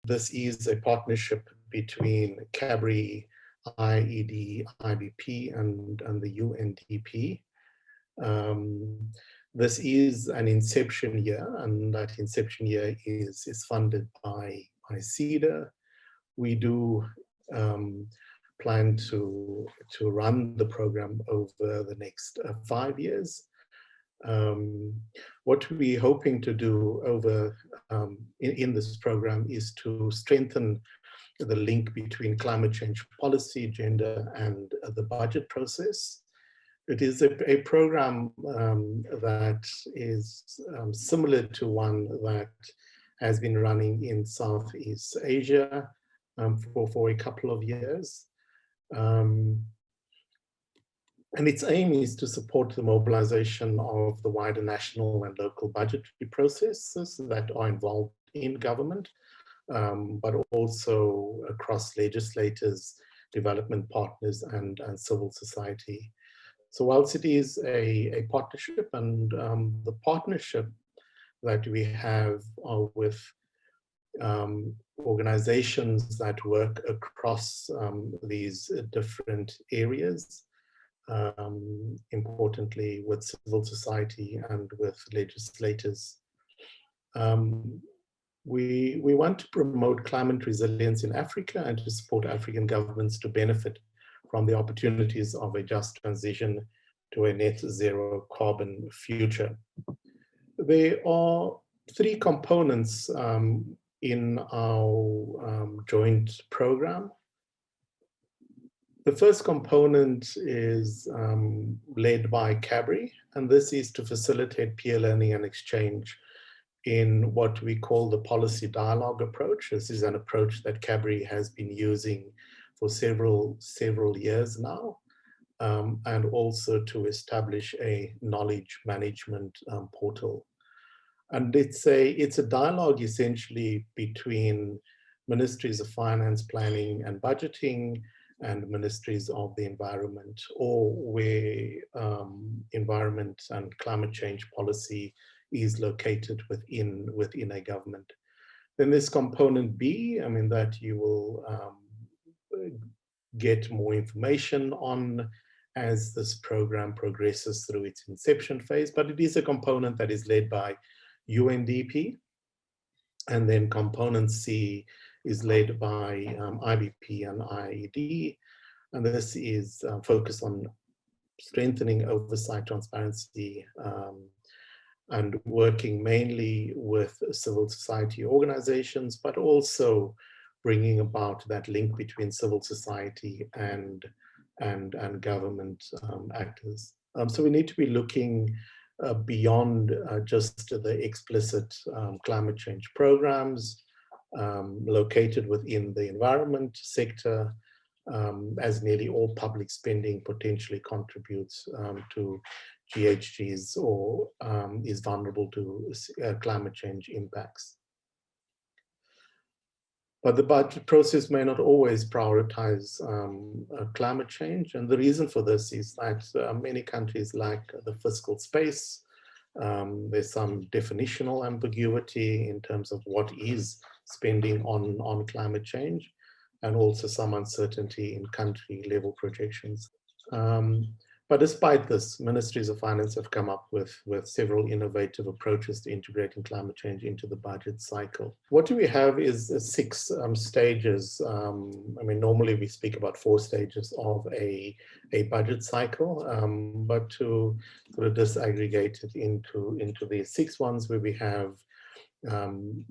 This is a partnership between CABRI, IIED, IBP, and the UNDP. This is an inception year, and that inception year is funded by CEDA. We do plan to run the program over the next 5 years. What we're hoping to do over in this program is to strengthen the link between climate change policy, gender, and the budget process. It is a program that is similar to one that has been running in Southeast Asia for a couple of years. And its aim is to support the mobilization of the wider national and local budgetary processes that are involved in government, but also across legislators, development partners, and civil society. So whilst it is a partnership, and the partnership that we have with organizations that work across these different areas, importantly with civil society and with legislators. We want to promote climate resilience in Africa and to support African governments to benefit from the opportunities of a just transition to a net zero carbon future. There are 3 components in our joint program. The first component is led by CABRI, and this is to facilitate peer learning and exchange in what we call the policy dialogue approach. This is an approach that CABRI has been using for several years now, and also to establish a knowledge management portal. And it's a dialogue essentially between ministries of finance, planning, and budgeting, and ministries of the environment, or where environment and climate change policy is located within a government. Then there's component B, that you will get more information on as this program progresses through its inception phase, but it is a component that is led by UNDP. And then component C is led by IBP and IIED. And this is focused on strengthening oversight, transparency, and working mainly with civil society organizations, but also bringing about that link between civil society and government actors. So we need to be looking beyond just the explicit climate change programs located within the environment sector, as nearly all public spending potentially contributes to GHGs or is vulnerable to climate change impacts. But the budget process may not always prioritize climate change. And the reason for this is that many countries lack the fiscal space. There's some definitional ambiguity in terms of what is spending on climate change, and also some uncertainty in country level projections. But despite this, ministries of finance have come up with several innovative approaches to integrating climate change into the budget cycle. What do we have is 6 stages. Normally we speak about 4 stages of a budget cycle, but to sort of disaggregate it into the 6 ones, where we have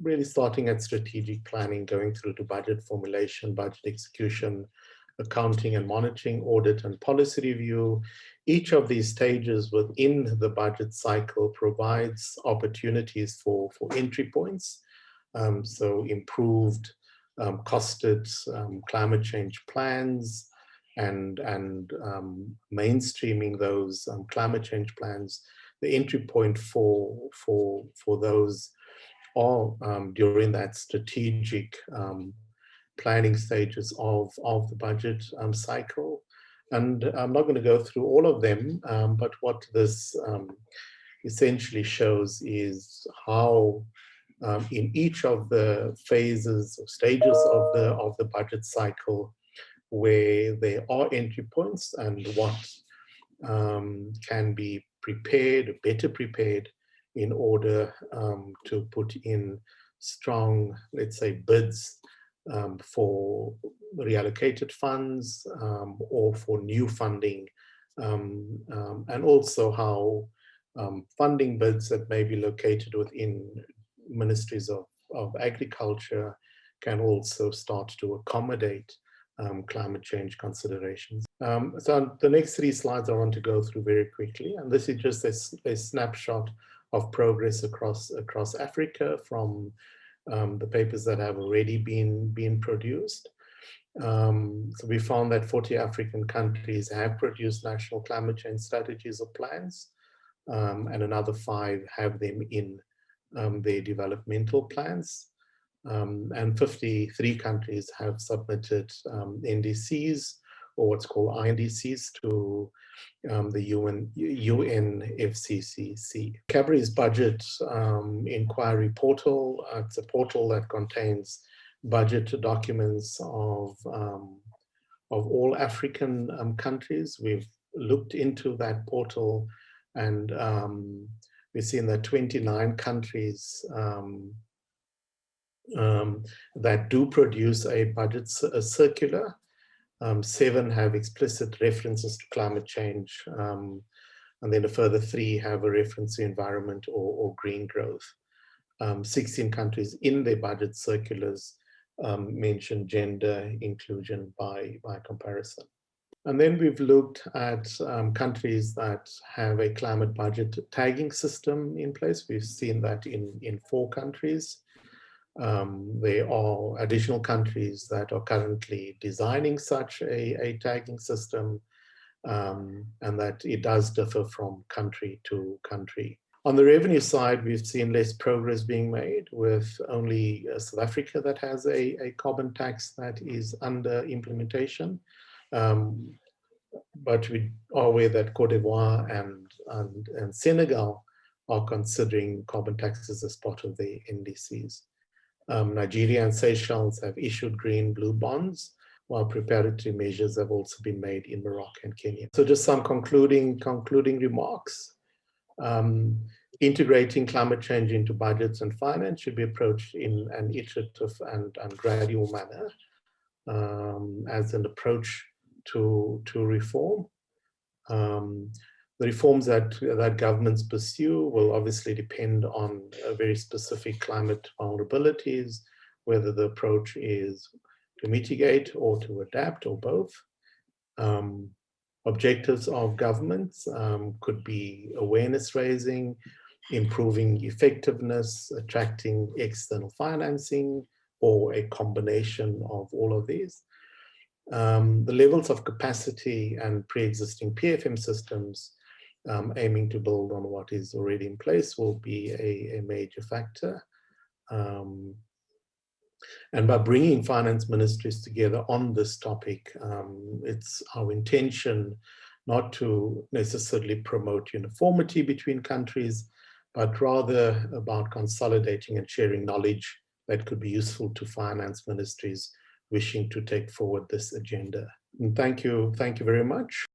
really starting at strategic planning, going through to budget formulation, budget execution, accounting and monitoring, audit and policy review. Each of these stages within the budget cycle provides opportunities for entry points. So improved costed climate change plans and mainstreaming those climate change plans. The entry point for those are during that strategic planning stages of the budget cycle. And I'm not going to go through all of them, but what this essentially shows is how in each of the phases or stages of the budget cycle, where there are entry points and what can be prepared, better prepared, in order to put in strong, let's say, bids for reallocated funds or for new funding, and also how funding bids that may be located within ministries of agriculture can also start to accommodate climate change considerations. So the next 3 slides I want to go through very quickly, and this is just a snapshot of progress across Africa from the papers that have already been produced. So we found that 40 African countries have produced national climate change strategies or plans, and another 5 have them in their developmental plans. And 53 countries have submitted NDCs, or what's called INDCs, to the UNFCCC. CABRI's budget inquiry portal, it's a portal that contains budget documents of all African countries. We've looked into that portal, and we've seen that 29 countries that do produce a budget circular. 7 have explicit references to climate change, and then a further 3 have a reference to environment or green growth. 16 countries in their budget circulars mention gender inclusion by comparison. And then we've looked at countries that have a climate budget tagging system in place. We've seen that in 4 countries. There are additional countries that are currently designing such a tagging system, and that it does differ from country to country. On the revenue side, we've seen less progress being made, with only South Africa that has a carbon tax that is under implementation. But we are aware that Cote d'Ivoire and Senegal are considering carbon taxes as part of their NDCs. Nigeria and Seychelles have issued green-blue bonds, while preparatory measures have also been made in Morocco and Kenya. So just some concluding remarks. Integrating climate change into budgets and finance should be approached in an iterative and gradual manner as an approach to reform. The reforms that governments pursue will obviously depend on very specific climate vulnerabilities, whether the approach is to mitigate or to adapt or both. Objectives of governments could be awareness raising, improving effectiveness, attracting external financing, or a combination of all of these. The levels of capacity and pre-existing PFM systems aiming to build on what is already in place will be a major factor. And by bringing finance ministries together on this topic, it's our intention not to necessarily promote uniformity between countries, but rather about consolidating and sharing knowledge that could be useful to finance ministries wishing to take forward this agenda. And thank you very much.